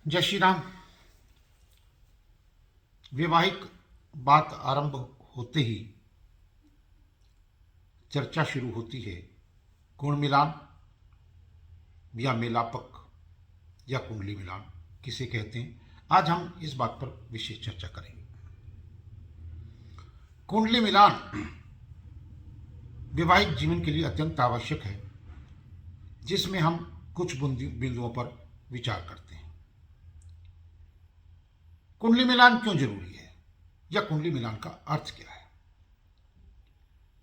जय श्री राम। वैवाहिक बात आरंभ होते ही चर्चा शुरू होती है गुण मिलान या मेलापक या कुंडली मिलान किसे कहते हैं। आज हम इस बात पर विशेष चर्चा करेंगे। कुंडली मिलान वैवाहिक जीवन के लिए अत्यंत आवश्यक है, जिसमें हम कुछ बिंदुओं पर विचार करते हैं। कुंडली मिलान क्यों जरूरी है या कुंडली मिलान का अर्थ क्या है।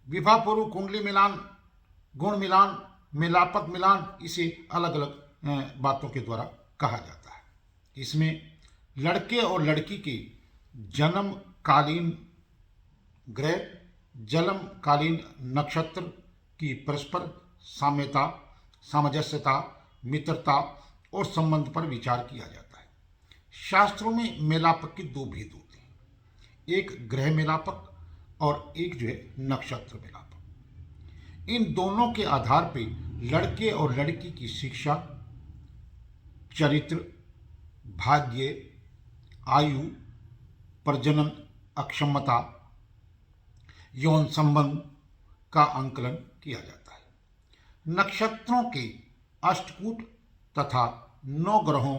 विवाह पूर्व कुंडली मिलान, गुण मिलान, मेलापक मिलान, इसे अलग अलग बातों के द्वारा कहा जाता है। इसमें लड़के और लड़की के जन्मकालीन ग्रह, जन्मकालीन नक्षत्र की परस्पर साम्यता, सामंजस्यता, मित्रता और संबंध पर विचार किया जाता है। शास्त्रों में मेलापक के दो भेद होते हैं, एक ग्रह मेलापक और एक जो है नक्षत्र मेलापक। इन दोनों के आधार पर लड़के और लड़की की शिक्षा, चरित्र, भाग्य, आयु, प्रजनन अक्षमता, यौन संबंध का आंकलन किया जाता है। नक्षत्रों के अष्टकूट तथा 9 ग्रहों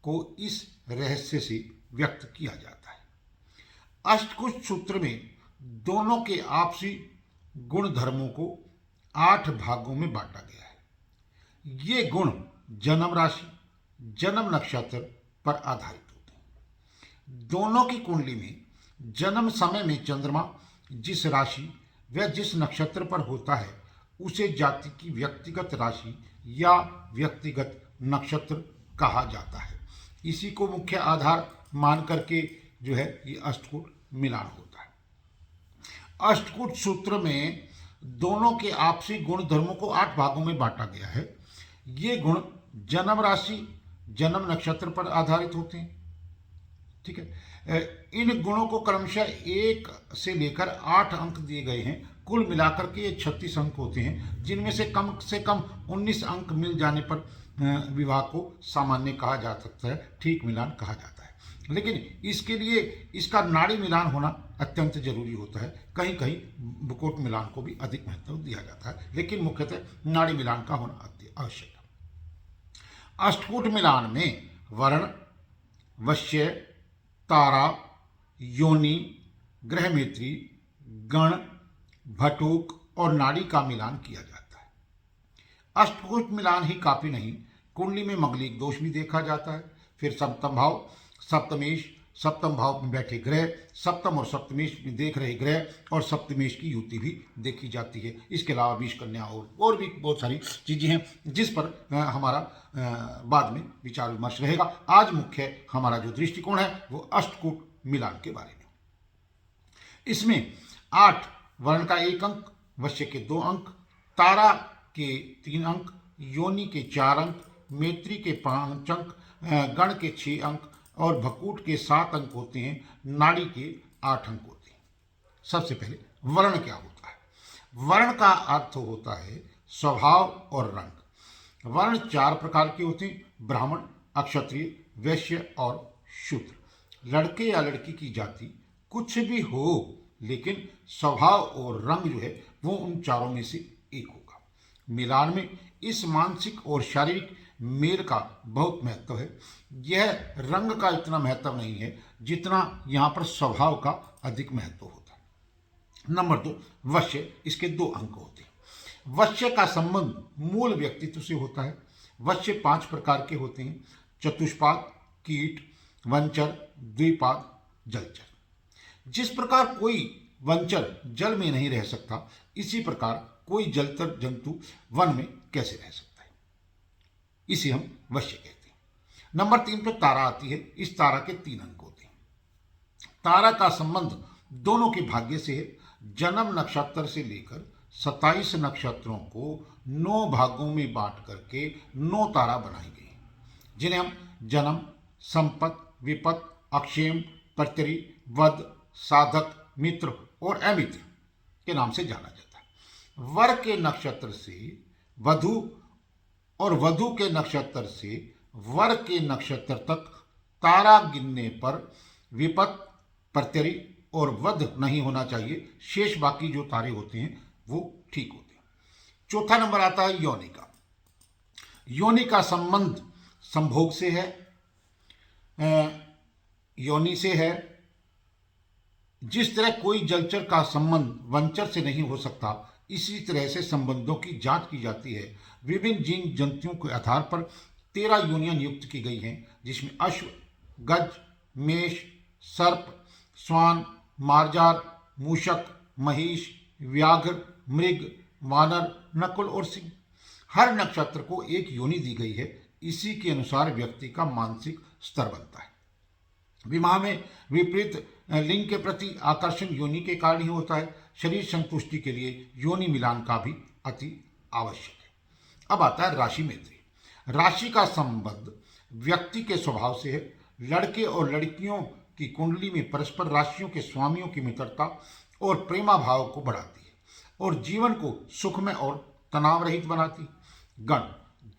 को इस रहस्य से व्यक्त किया जाता है। अष्टकूट सूत्र में दोनों के आपसी गुण धर्मों को 8 भागों में बांटा गया है। ये गुण जन्म राशि, जन्म नक्षत्र पर आधारित होते हैं। दोनों की कुंडली में जन्म समय में चंद्रमा जिस राशि व जिस नक्षत्र पर होता है उसे जाति की व्यक्तिगत राशि या व्यक्तिगत नक्षत्र कहा जाता है। इसी को मुख्य आधार मान करके जो है ये अष्टकूट मिलान होता है। अष्टकूट सूत्र में दोनों के आपसी गुण धर्मों को 8 भागों में बांटा गया है। ये गुण जन्म राशि, जन्म नक्षत्र पर आधारित होते हैं। ठीक है, इन गुणों को क्रमशः 1 से लेकर 8 अंक दिए गए हैं। कुल मिलाकर के ये 36 अंक होते हैं, जिनमें से कम 19 अंक मिल जाने पर विवाह को सामान्य कहा जा सकता है, ठीक मिलान कहा जाता है। लेकिन इसके लिए इसका नाड़ी मिलान होना अत्यंत जरूरी होता है। कहीं कहीं बुकोट मिलान को भी अधिक महत्व दिया जाता है, लेकिन मुख्यतः नाड़ी मिलान का होना अति आवश्यक है। अष्टकूट मिलान में वर्ण, वश्य, तारा, योनि, ग्रहमित्री, गण, भटूक और नाड़ी का मिलान किया जाता है। अष्टकूट मिलान ही काफी नहीं, कुंडली में मंगलिक दोष भी देखा जाता है। फिर सप्तम भाव, सप्तमेश, सप्तम भाव में बैठे ग्रह, सप्तम और सप्तमेश में देख रहे ग्रह और सप्तमेश की युति भी देखी जाती है। इसके अलावा 20 कन्या और भी बहुत सारी चीजें हैं जिस पर हमारा बाद में विचार विमर्श रहेगा। आज मुख्य हमारा जो दृष्टिकोण है वो अष्टकूट मिलान के बारे में। इसमें 8 वर्ण का 1 अंक, वश्य के 2 अंक, तारा के 3 अंक, योनि के 4 अंक, मैत्री के 5 अंक, गण के 6 अंक और भकूट के 7 अंक होते हैं। नाड़ी के 8 अंक होते हैं। सबसे पहले वर्ण क्या होता है। वर्ण का अर्थ होता है स्वभाव और रंग। वर्ण 4 प्रकार के होते हैं, ब्राह्मण, अक्षत्रिय, वैश्य और शूद्र। लड़के या लड़की की जाति कुछ भी हो, लेकिन स्वभाव और रंग जो है वो उन चारों में से एक होगा। मिलान में इस मानसिक और शारीरिक मेल का बहुत महत्व है। यह रंग का इतना महत्व नहीं है जितना यहाँ पर स्वभाव का अधिक महत्व होता है। नंबर 2 वश्य, इसके 2 अंक होते हैं। वश्य का संबंध मूल व्यक्तित्व से होता है। वश्य 5 प्रकार के होते हैं, चतुष्पाद, कीट, वंचर, द्विपाद, जलचर। जिस प्रकार कोई वंचर जल में नहीं रह सकता, इसी प्रकार कोई जलचर जंतु वन में कैसे रह सकता है, इसे हम वश्य कहते हैं। नंबर 3 पर तारा आती है। इस तारा के 3 अंक होते हैं। तारा का संबंध दोनों के भाग्य से है। जन्म नक्षत्र से लेकर 27 नक्षत्रों को 9 भागों में बांट करके 9 तारा बनाई गई, जिन्हें हम जन्म, संपत, विपत, अक्षेम, प्रत्यरी, वध, साधक, मित्र और अमित्र के नाम से जाना जाता है। वर के नक्षत्र से वधु और वधु के नक्षत्र से वर के नक्षत्र तक तारा गिनने पर विपत, प्रत्यरि और वध नहीं होना चाहिए। शेष बाकी जो तारे होते हैं वो ठीक होते हैं। चौथा नंबर आता है योनि का। योनि का संबंध संभोग से है, योनि से है। जिस तरह कोई जलचर का संबंध वनचर से नहीं हो सकता, इसी तरह से संबंधों की जांच की जाती है। विभिन्न जीव जंतुओं के आधार पर 13 योनियां नियुक्त की गई हैं, जिसमें अश्व, गज, मेष, सर्प, श्वान, मार्जार, मूषक, महिष, व्याघ्र, मृग, वानर, नकुल और सिंह। हर नक्षत्र को एक योनि दी गई है। इसी के अनुसार व्यक्ति का मानसिक स्तर बनता है। विवाह में विपरीत लिंग के प्रति आकर्षण योनि के कारण ही होता है। शरीर संतुष्टि के लिए योनि मिलान का भी अति आवश्यक है। अब आता है राशि मैत्री। राशि का संबंध व्यक्ति के स्वभाव से है। लड़के और लड़कियों की कुंडली में परस्पर राशियों के स्वामियों की मित्रता और प्रेमा भाव को बढ़ाती है और जीवन को सुखमय और तनाव रहित बनाती है।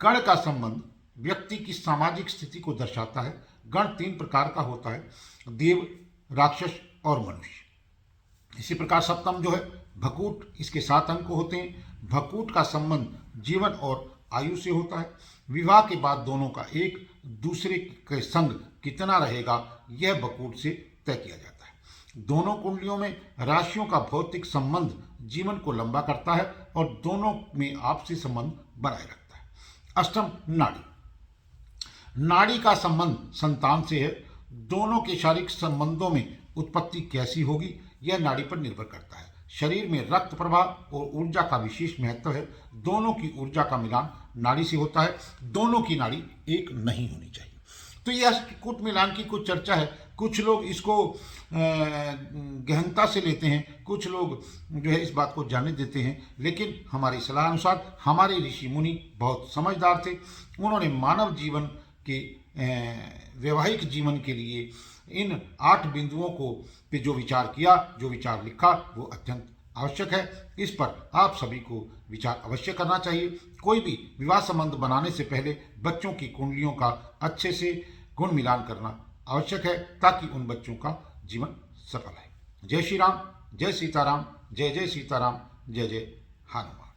गण का संबंध व्यक्ति की सामाजिक स्थिति को दर्शाता है। गण 3 प्रकार का होता है, देव, राक्षस और मनुष्य। इसी प्रकार सप्तम जो है भकूट, इसके 7 अंक होते हैं। भकूट का संबंध जीवन और आयु से होता है। विवाह के बाद दोनों का एक दूसरे के संग कितना रहेगा, यह भकूट से तय किया जाता है। दोनों कुंडलियों में राशियों का भौतिक संबंध जीवन को लंबा करता है और दोनों में आपसी संबंध बनाए रखता है। अष्टम नाड़ी। नाड़ी का संबंध संतान से है। दोनों के शारीरिक संबंधों में उत्पत्ति कैसी होगी, यह नाड़ी पर निर्भर करता है। शरीर में रक्त प्रवाह और ऊर्जा का विशेष महत्व है। दोनों की ऊर्जा का मिलान नाड़ी से होता है। दोनों की नाड़ी एक नहीं होनी चाहिए। तो यह कुट मिलान की कुछ चर्चा है। कुछ लोग इसको गहनता से लेते हैं, कुछ लोग जो है इस बात को जाने देते हैं, लेकिन हमारी सलाह अनुसार हमारे ऋषि मुनि बहुत समझदार थे। उन्होंने मानव जीवन के वैवाहिक जीवन के लिए इन 8 बिंदुओं को पे जो विचार किया, जो विचार लिखा, वो अत्यंत आवश्यक है। इस पर आप सभी को विचार अवश्य करना चाहिए। कोई भी विवाह संबंध बनाने से पहले बच्चों की कुंडलियों का अच्छे से गुण मिलान करना आवश्यक है, ताकि उन बच्चों का जीवन सफल है। जय श्री राम, जय सीताराम, जय जय सीताराम, जय जय हनुमान।